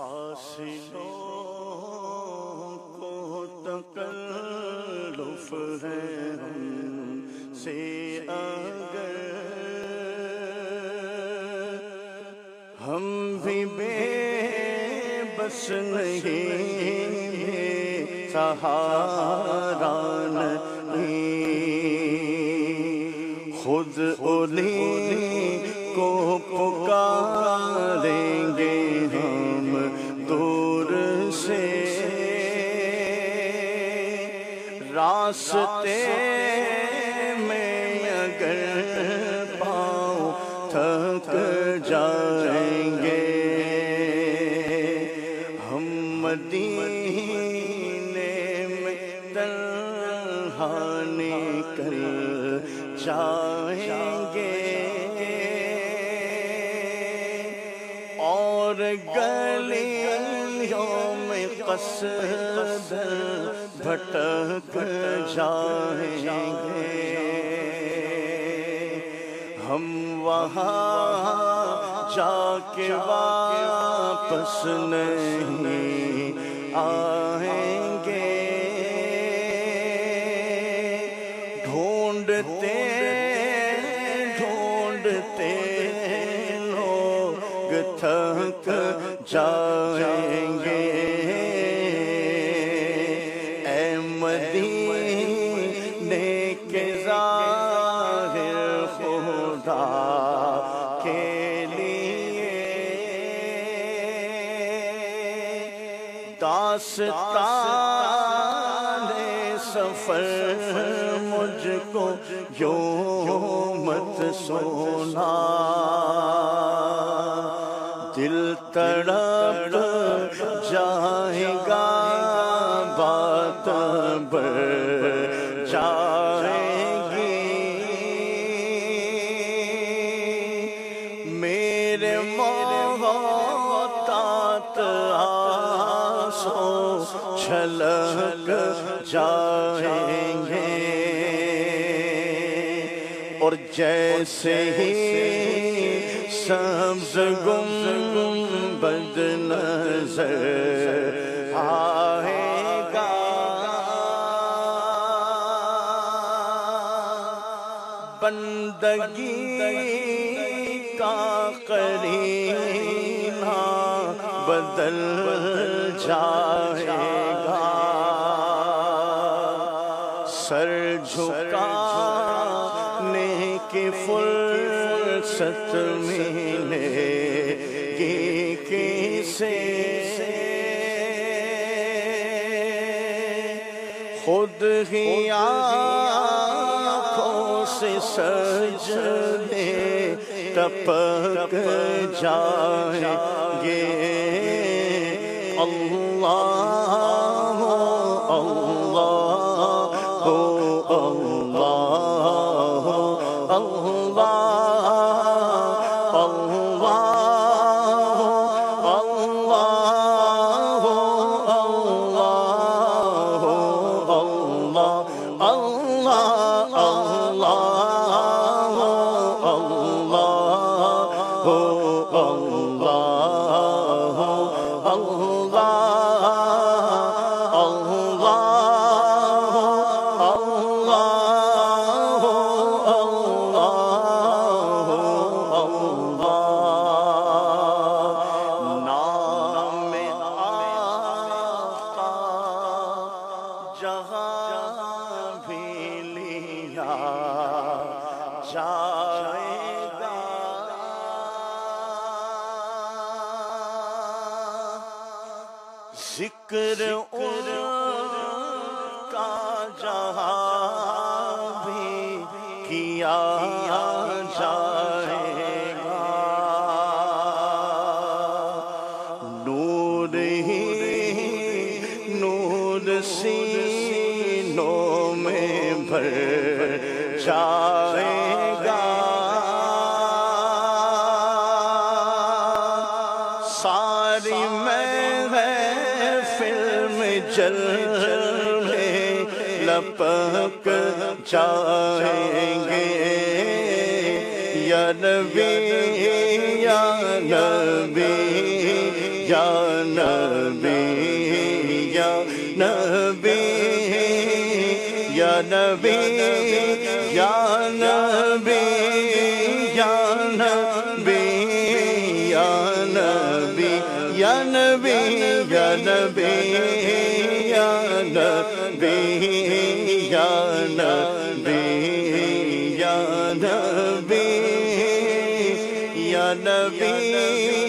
حاصلوں کو تکلف ہے ہم سے اگر ہم بھی بے بس نہیں سہارا نہیں خود انہیں کو پکاریں گے ہم دور سے راستے میں اگر پاؤں تھک جائیں گے ہم مدینے میں تنہا نکل جائیں گے اور گلیوں میں قصد بھٹک جائیں گے ہم وہاں جا کے واپس نہیں آئیں گے ڈھونڈتے ڈھونڈتے لوگ تھک جائیں گے اے مدینے کے ظاہر خدا کے لیے داستان سفر مجھ کو یوں مت سونا دل تڑپ جائے گا بات بڑھ جائے گی میرے محتاط آنسوں چھلک جائیں گے اور جیسے ہی سبز گنبد نظر آئے گا بندگی کا قرینہ بدل جائے گا سر جھکانے کی فرصت ملے گی کسے خود ہی آنکھوں سے سجدے ٹپک جائیں گے اللہ اللہ جائے گا ذکر ان کا جہاں بھی کیا جائے گا نور ہی نور سینوں میں بھر جائے گا ساری محفل میں جلوے لپک جائیں گے یا نبی یا نبی یا نبی یا نبی یا نبی یا نبی یا نبی یا نبی یا نبی یا نبی یا نبی یا نبی یا نبی یا نبی